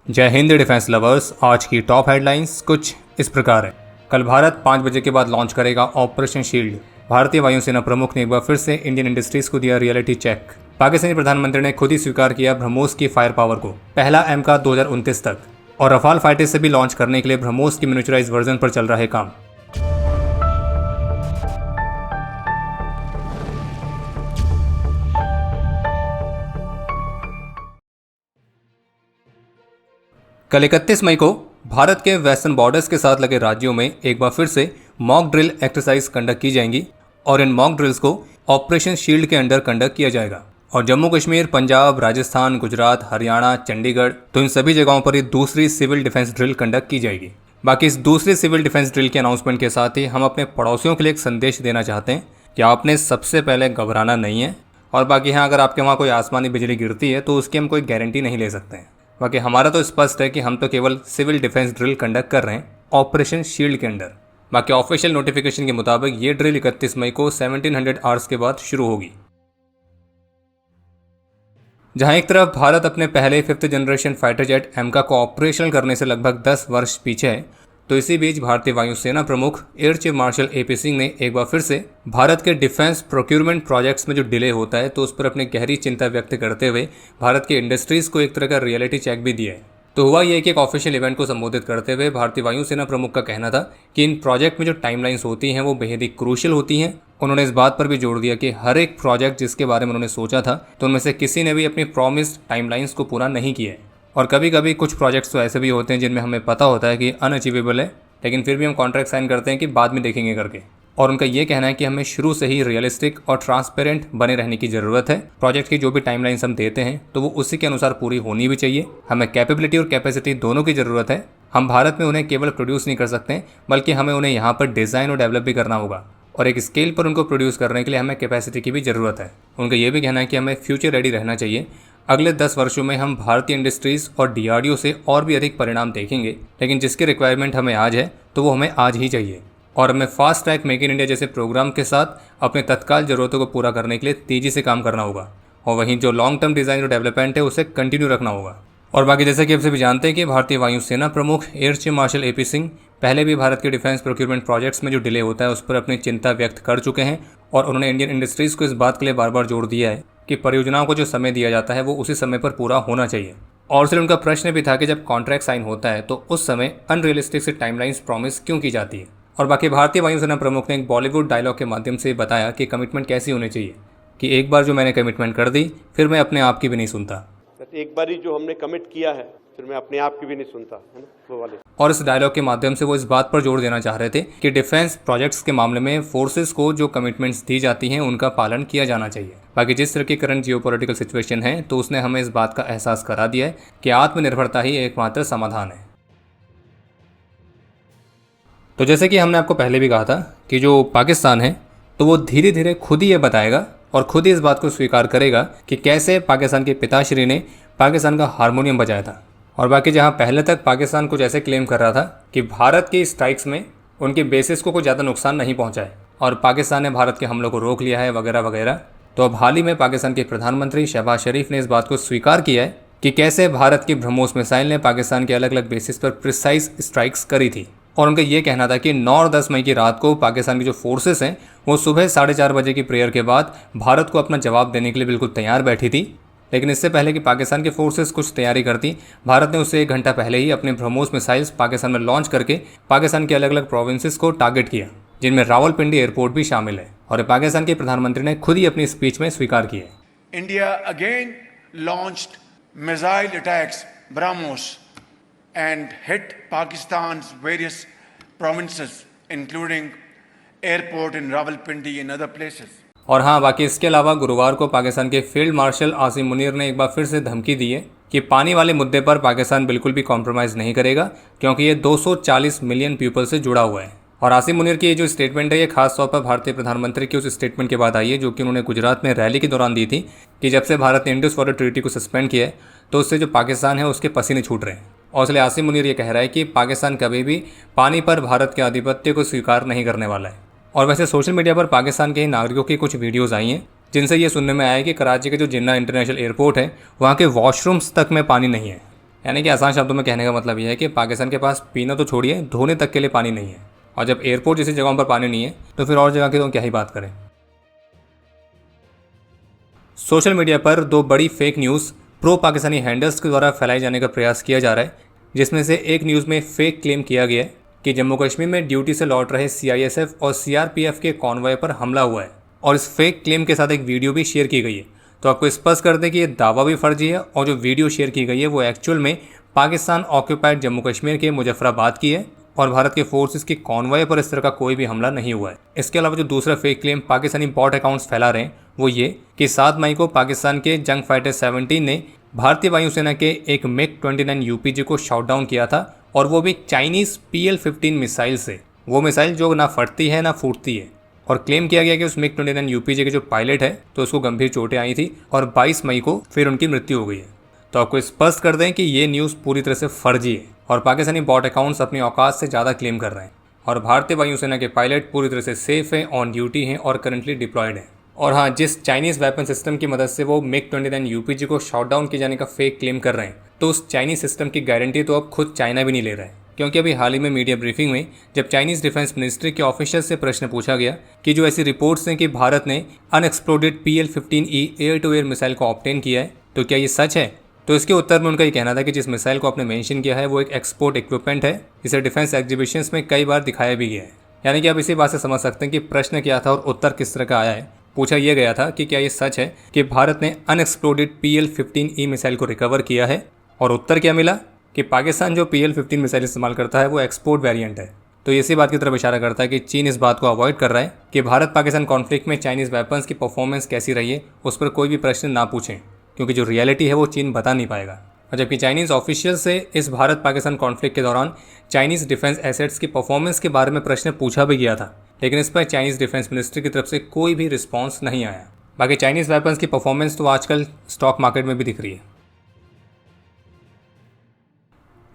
जय Hind defence lovers. आज की टॉप हेडलाइंस कुछ इस प्रकार है। कल भारत 5 बजे के बाद लॉन्च करेगा ऑपरेशन शील्ड। भारतीय वायुसेना प्रमुख ने एक बार फिर से इंडियन इंडस्ट्रीज को दिया रियलिटी चेक। पाकिस्तानी प्रधानमंत्री ने खुद ही स्वीकार किया ब्रह्मोस की फायर पावर को, पहला एमका 2029 तक। और रफाल फाइटर से भी लॉन्च करने के लिए ब्रह्मोस की मिनिएचराइज्ड वर्जन पर चल रहा है काम। कल 31 मई को भारत के वेस्टर्न बॉर्डर्स के साथ लगे राज्यों में एक बार फिर से मॉक ड्रिल एक्सरसाइज कंडक्ट की जाएंगी और इन मॉक ड्रिल्स को ऑपरेशन शील्ड के अंडर कंडक्ट किया जाएगा। और जम्मू कश्मीर, पंजाब, राजस्थान, गुजरात, हरियाणा, चंडीगढ़, तो इन सभी जगहों पर ये दूसरी सिविल डिफेंस ड्रिल कंडक्ट की जाएगी। बाकी इस दूसरी सिविल डिफेंस ड्रिल के अनाउंसमेंट के साथ ही हम अपने पड़ोसियों के लिए एक संदेश देना चाहते हैं कि आपने सबसे पहले घबराना नहीं है। और बाकी हाँ, अगर आपके वहाँ कोई आसमानी बिजली गिरती है तो उसकी हम कोई गारंटी नहीं ले सकते हैं। बाकी हमारा तो स्पष्ट है कि हम तो केवल सिविल डिफेंस ड्रिल कंडक्ट कर रहे हैं ऑपरेशन शील्ड के अंडर। बाकी ऑफिशियल नोटिफिकेशन के मुताबिक ये ड्रिल 31 मई को 1700 आवर्स के बाद शुरू होगी। जहां एक तरफ भारत अपने पहले 5th जनरेशन फाइटर जेट एमका को ऑपरेशनल करने से लगभग 10 वर्ष पीछे है, तो इसी बीच भारतीय वायुसेना प्रमुख air chief marshal AP Singh ने एक बार फिर से भारत के डिफेंस प्रोक्यूरमेंट प्रोजेक्ट्स में जो डिले होता है तो उस पर अपनी गहरी चिंता व्यक्त करते हुए भारत की इंडस्ट्रीज को एक तरह का रियलिटी चेक भी दिया है। तो हुआ यह कि एक ऑफिशियल इवेंट को संबोधित करते हुए भारतीय वायुसेना प्रमुख का कहना था कि इन प्रोजेक्ट में जो टाइमलाइंस होती हैं वो बेहद ही क्रूशियल होती हैं। उन्होंने इस बात पर भी जोर दिया कि हर एक प्रोजेक्ट जिसके बारे में उन्होंने सोचा था तो उनमें से किसी ने भी अपनी प्रॉमिस्ड टाइमलाइंस को पूरा नहीं किया है। और कभी कभी कुछ प्रोजेक्ट्स तो ऐसे भी होते हैं जिनमें हमें पता होता है कि अनअचीवेबल है, लेकिन फिर भी हम कॉन्ट्रैक्ट साइन करते हैं कि बाद में देखेंगे करके। और उनका ये कहना है कि हमें शुरू से ही रियलिस्टिक और ट्रांसपेरेंट बने रहने की ज़रूरत है। प्रोजेक्ट की जो भी टाइमलाइंस हम देते हैं तो वो उसी के अनुसार पूरी होनी भी चाहिए। हमें कैपेबिलिटी और कैपेसिटी दोनों की ज़रूरत है। हम भारत में उन्हें केवल प्रोड्यूस नहीं कर सकते, बल्कि हमें उन्हें यहाँ पर डिज़ाइन और डेवलप भी करना होगा। और एक स्केल पर उनको प्रोड्यूस करने के लिए हमें कैपेसिटी की भी ज़रूरत है। उनका ये भी कहना है कि हमें फ्यूचर रेडी रहना चाहिए। अगले 10 वर्षों में हम भारतीय इंडस्ट्रीज़ और डीआरडीओ से और भी अधिक परिणाम देखेंगे, लेकिन जिसकी रिक्वायरमेंट हमें आज है तो वो हमें आज ही चाहिए। और हमें fast track make in India जैसे प्रोग्राम के साथ अपने तत्काल ज़रूरतों को पूरा करने के लिए तेज़ी से काम करना होगा। और वहीं जो लॉन्ग टर्म डिज़ाइन और डेवलपमेंट है उसे कंटिन्यू रखना होगा। और बाकी जैसे कि आप सभी जानते हैं कि भारतीय वायुसेना प्रमुख air chief marshal AP Singh पहले भी भारत के डिफेंस प्रोक्यूरमेंट प्रोजेक्ट्स में जो डिले होता है उस पर अपनी चिंता व्यक्त कर चुके हैं। और उन्होंने इंडियन इंडस्ट्रीज़ को इस बात के लिए बार बार जोर दिया है कि परियोजनाओं को जो समय दिया जाता है वो उसी समय पर पूरा होना चाहिए। और इसलिए उनका प्रश्न भी था कि जब कॉन्ट्रैक्ट साइन होता है तो उस समय अनरियलिस्टिक से टाइमलाइंस प्रॉमिस क्यों की जाती है। और बाकी भारतीय वायुसेना प्रमुख ने एक बॉलीवुड डायलॉग के माध्यम से बताया कि कमिटमेंट कैसी होनी चाहिए कि एक बार जो मैंने कमिटमेंट कर दी फिर मैं अपने आप की भी नहीं सुनता। एक बार ही जो हमने कमिट किया है फिर मैं अपने आप की भी नहीं सुनता, है ना, वो वाले। और इस डायलॉग के माध्यम से वो इस बात पर जोर देना चाह रहे थे कि डिफेंस प्रोजेक्ट्स के मामले में फोर्सेस को जो कमिटमेंट्स दी जाती हैं उनका पालन किया जाना चाहिए। बाकी जिस तरह की करंट जियोपॉलिटिकल सिचुएशन है तो उसने हमें इस बात का एहसास करा दिया है कि आत्मनिर्भरता ही एकमात्र समाधान है। तो जैसे कि हमने आपको पहले भी कहा था कि जो पाकिस्तान है तो वो धीरे धीरे खुद ही ये बताएगा और खुद ही इस बात को स्वीकार करेगा कि कैसे पाकिस्तान के पिताश्री ने पाकिस्तान का हारमोनियम बजाया था। और बाकी जहां पहले तक पाकिस्तान कुछ ऐसे क्लेम कर रहा था कि भारत की स्ट्राइक्स में उनके बेसिस को कोई ज़्यादा नुकसान नहीं पहुंचा है और पाकिस्तान ने भारत के हमलों को रोक लिया है वगैरह वगैरह, तो अब हाल ही में पाकिस्तान के प्रधानमंत्री शहबाज शरीफ ने इस बात को स्वीकार किया है कि कैसे भारत की ब्रह्मोस मिसाइल ने पाकिस्तान के अलग अलग बेसिस पर प्रिसाइज स्ट्राइक्स करी थी। और उनका ये कहना था कि 9 और 10 मई की रात को पाकिस्तान की जो फोर्सेस हैं वो सुबह 4:30 बजे की प्रेयर के बाद भारत को अपना जवाब देने के लिए बिल्कुल तैयार बैठी थी। लेकिन इससे पहले कि पाकिस्तान के फोर्सेस कुछ तैयारी करती, भारत ने उससे 1 घंटा पहले ही अपने ब्रह्मोस मिसाइल्स पाकिस्तान में लॉन्च करके पाकिस्तान के अलग अलग प्रोविंसेस को टारगेट किया, जिनमें रावलपिंडी एयरपोर्ट भी शामिल है। और पाकिस्तान के प्रधानमंत्री ने खुद ही अपनी स्पीच में स्वीकार किया है। India again launched missile attacks BrahMos and hit Pakistan's various provinces, including airport in Rawalpindi and other places. और हाँ, बाकी इसके अलावा गुरुवार को पाकिस्तान के फील्ड मार्शल आसिम मुनीर ने एक बार फिर से धमकी दी है कि पानी वाले मुद्दे पर पाकिस्तान बिल्कुल भी कॉम्प्रोमाइज़ नहीं करेगा, क्योंकि ये 240 मिलियन पीपल से जुड़ा हुआ है। और आसिम मुनीर की ये जो स्टेटमेंट है ये खास तौर पर भारतीय प्रधानमंत्री की उस स्टेटमेंट के बाद आई है जो कि उन्होंने गुजरात में रैली के दौरान दी थी कि जब से भारत ने इंडस वाटर ट्रीटी को सस्पेंड किया है तो उससे जो पाकिस्तान है उसके पसीने छूट रहे हैं। और इसलिए आसिम मुनीर ये कह रहा है कि पाकिस्तान कभी भी पानी पर भारत के आधिपत्य को स्वीकार नहीं करने वाला है। और वैसे सोशल मीडिया पर पाकिस्तान के ही नागरिकों की कुछ वीडियोज़ आई हैं जिनसे ये सुनने में आया कि कराची के जो जिन्ना इंटरनेशनल एयरपोर्ट है वहाँ के वॉशरूम्स तक में पानी नहीं है। यानी कि आसान शब्दों में कहने का मतलब यह है कि पाकिस्तान के पास पीना तो छोड़िए, धोने तक के लिए पानी नहीं है। और जब एयरपोर्ट जैसी जगहों पर पानी नहीं है तो फिर और जगह की तो क्या ही बात करें। सोशल मीडिया पर दो बड़ी fake news pro Pakistani handles के द्वारा फैलाए जाने का प्रयास किया जा रहा है, जिसमें से एक न्यूज़ में फेक क्लेम किया गया है कि जम्मू कश्मीर में ड्यूटी से लौट रहे CISF और CRPF के कॉन्वॉय पर हमला हुआ है, और इस फेक क्लेम के साथ एक वीडियो भी शेयर की गई है। तो आपको स्पष्ट कर दें कि ये दावा भी फर्जी है और जो वीडियो शेयर की गई है वो एक्चुअल में पाकिस्तान ऑक्यूपाइड जम्मू कश्मीर के मुजफ्फराबाद की है और भारत के फोर्सेस की कॉन्वॉय पर इस तरह का कोई भी हमला नहीं हुआ है। इसके अलावा जो दूसरा fake claim Pakistani bot accounts फैला रहे हैं वो ये कि 7 मई को पाकिस्तान के जंग फाइटर 17 ने भारतीय वायुसेना के एक MiG-29 UPG को शॉट डाउन किया था, और वो भी चाइनीज़ PL-15 मिसाइल से। वो मिसाइल जो ना फटती है ना फूटती है। और क्लेम किया गया कि उस MiG-29 UPG के जो पायलट है तो उसको गंभीर चोटें आई थी और 22 मई को फिर उनकी मृत्यु हो गई है। तो आपको स्पष्ट कर दें कि ये न्यूज़ पूरी तरह से फर्जी है और पाकिस्तानी बॉट अकाउंट्स अपनी औकात से ज़्यादा क्लेम कर रहे हैं, और भारतीय वायुसेना के पायलट पूरी तरह से सेफ हैं, ऑन ड्यूटी हैं और करंटली डिप्लॉयड हैं। और हाँ, जिस चाइनीज़ वेपन सिस्टम की मदद से वो MiG-29 UPG को शॉट डाउन किए जाने का फेक क्लेम कर रहे हैं, तो उस चाइनीज़ सिस्टम की गारंटी तो अब खुद चाइना भी नहीं ले रहा है। क्योंकि अभी हाल ही में मीडिया ब्रीफिंग में जब चाइनीज़ डिफेंस मिनिस्ट्री के ऑफिशियल से प्रश्न पूछा गया कि जो ऐसी रिपोर्ट्स हैं कि भारत ने unexploded PL-15E air to air missile को ऑब्टेन किया है, तो क्या ये सच है? तो इसके उत्तर में उनका ये कहना था कि जिस मिसाइल को आपने मेंशन किया है वो एक एक्सपोर्ट इक्विपमेंट है, इसे डिफेंस एग्जीबिशंस में कई बार दिखाया भी गया है। यानी कि आप इसी बात से समझ सकते हैं कि प्रश्न क्या था और उत्तर किस तरह का आया है। पूछा यह गया था कि क्या ये सच है कि भारत ने अनएक्सप्लोडेड PL-15E मिसाइल को रिकवर किया है, और उत्तर क्या मिला कि पाकिस्तान जो PL-15 मिसाइल इस्तेमाल करता है वो एक्सपोर्ट वेरिएंट है। तो इसी बात की तरफ इशारा करता है कि चीन इस बात को अवॉइड कर रहा है कि भारत पाकिस्तान कॉन्फ्लिक्ट में चाइनीज़ वेपन्स की परफॉर्मेंस कैसी रही है उस पर कोई भी प्रश्न ना पूछें, क्योंकि जो रियलिटी है वो चीन बता नहीं पाएगा। और जबकि चाइनीज़ ऑफिशियल से इस भारत पाकिस्तान कॉन्फ्लिक्ट के दौरान चाइनीज़ डिफेंस एसेट्स की परफॉर्मेंस के बारे में प्रश्न पूछा भी गया था, लेकिन इस पर चाइनीज़ डिफेंस मिनिस्ट्री की तरफ से कोई भी रिस्पॉन्स नहीं आया। बाकी चाइनीज़ वेपन्स की परफॉर्मेंस तो आजकल स्टॉक मार्केट में भी दिख रही है।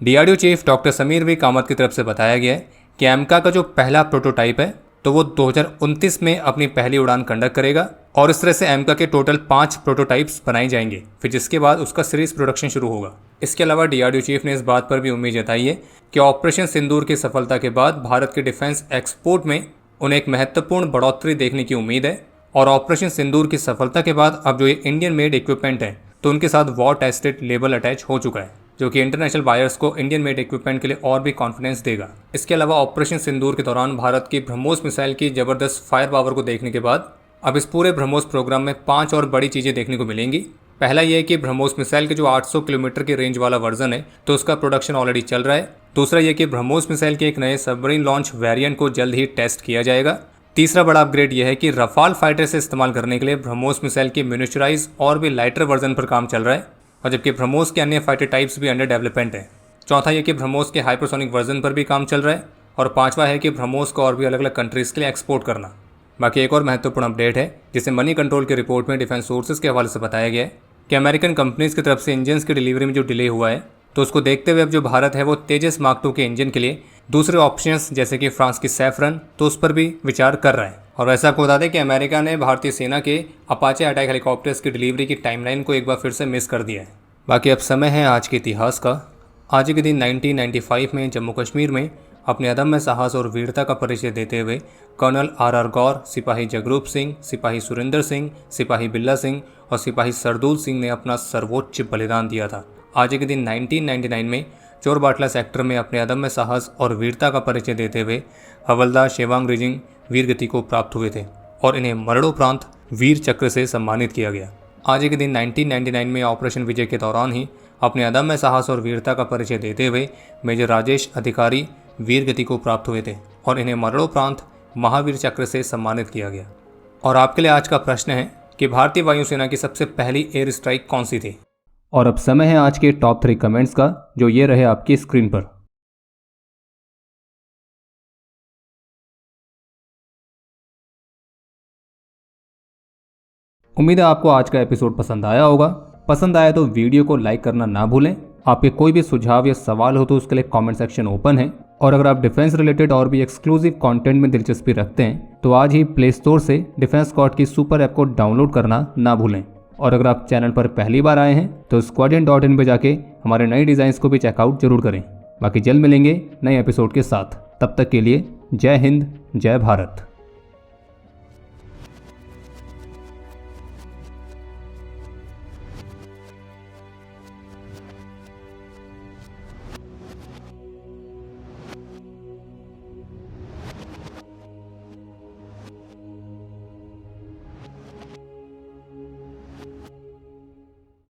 DRDO chief doctor Sameer V Kamath की तरफ से बताया गया है कि एमका का जो पहला प्रोटोटाइप है तो वो 2029 में अपनी पहली उड़ान कंडक्ट करेगा, और इस तरह से एमका के टोटल 5 प्रोटोटाइप्स बनाए जाएंगे, फिर जिसके बाद उसका सीरीज प्रोडक्शन शुरू होगा। इसके अलावा DRDO चीफ ने इस बात पर भी उम्मीद जताई है कि ऑपरेशन सिंदूर की सफलता के बाद भारत के डिफेंस एक्सपोर्ट में उन्हें एक महत्वपूर्ण बढ़ोतरी देखने की उम्मीद है, और ऑपरेशन सिंदूर की सफलता के बाद अब जो ये इंडियन मेड इक्विपमेंट है तो उनके साथ वॉर टेस्टेड लेबल अटैच हो चुका है, जो कि इंटरनेशनल बायर्स को इंडियन मेड इक्विपमेंट के लिए और भी कॉन्फिडेंस देगा। इसके अलावा ऑपरेशन सिंदूर के दौरान भारत की ब्रह्मोस मिसाइल की जबरदस्त फायर पावर को देखने के बाद अब इस पूरे ब्रह्मोस प्रोग्राम में 5 और बड़ी चीज़ें देखने को मिलेंगी। पहला यह है कि ब्रह्मोस मिसाइल के जो 800 किलोमीटर की रेंज वाला वर्जन है तो उसका प्रोडक्शन ऑलरेडी चल रहा है। दूसरा यह कि ब्रह्मोस मिसाइल के एक नए सबमरीन लॉन्च वेरिएंट को जल्द ही टेस्ट किया जाएगा। तीसरा बड़ा अपग्रेड यह है कि रफाल फाइटर से इस्तेमाल करने के लिए ब्रह्मोस मिसाइल की मिनिएचराइज और भी लाइटर वर्जन पर काम चल रहा है, और जबकि ब्रह्मोस के अन्य फाइटर टाइप्स भी अंडर डेवलपमेंट है। चौथा यह कि ब्रह्मोस के हाइपरसोनिक वर्जन पर भी काम चल रहा है, और पांचवा है कि ब्रह्मोस को और भी अलग अलग कंट्रीज़ के लिए एक्सपोर्ट करना। बाकी एक और महत्वपूर्ण अपडेट है जिसे मनी कंट्रोल की रिपोर्ट में डिफेंस सोर्सेज के हवाले से बताया गया है कि अमेरिकन कंपनीज की तरफ से इंजन्स की डिलीवरी में जो डिले हुआ है तो उसको देखते हुए अब जो भारत है वो तेजस मार्क 2 के इंजन के लिए दूसरे ऑप्शंस जैसे कि फ्रांस की सैफरन तो उस पर भी विचार कर रहा है। और वैसे आपको बता दें कि अमेरिका ने भारतीय सेना के अपाचे अटैक हेलीकॉप्टर्स की डिलीवरी की टाइमलाइन को एक बार फिर से मिस कर दिया है। बाकी अब समय है आज के इतिहास का। आज के दिन 1995 में जम्मू कश्मीर में अपने अदम्य साहस और वीरता का परिचय देते हुए कर्नल RR गौर, सिपाही जगरूप सिंह, सिपाही सुरेंद्र सिंह, सिपाही बिल्ला सिंह और सिपाही सरदूल सिंह ने अपना सर्वोच्च बलिदान दिया था। आज के दिन 1999 में चोरबाटला सेक्टर में अपने अदम्य साहस और वीरता का परिचय देते हुए हवलदार शेवांग रिजिंग वीरगति को प्राप्त हुए थे और इन्हें मरणोपरांत वीर चक्र से सम्मानित किया गया। आज के दिन 1999 में ऑपरेशन विजय के दौरान ही अपने अदम्य साहस और वीरता का परिचय देते हुए मेजर राजेश अधिकारी वीरगति को प्राप्त हुए थे और इन्हें मरणोपरांत महावीर चक्र से सम्मानित किया गया। और आपके लिए आज का प्रश्न है कि भारतीय वायुसेना की सबसे पहली एयर स्ट्राइक कौन सी थी? और अब समय है आज के टॉप 3 कमेंट्स का, जो ये रहे आपकी स्क्रीन पर। उम्मीद है आपको आज का एपिसोड पसंद आया होगा। पसंद आया तो वीडियो को लाइक करना ना भूलें। आपके कोई भी सुझाव या सवाल हो तो उसके लिए कमेंट सेक्शन ओपन है। और अगर आप डिफेंस रिलेटेड और भी एक्सक्लूसिव कंटेंट में दिलचस्पी रखते हैं तो आज ही प्ले स्टोर से डिफेंस स्क्वाड की सुपर ऐप को डाउनलोड करना ना भूलें। और अगर आप चैनल पर पहली बार आए हैं तो squadron.in पे जाके हमारे नए डिज़ाइंस को भी चेकआउट जरूर करें। बाकी जल्द मिलेंगे नए एपिसोड के साथ, तब तक के लिए जय हिंद, जय भारत।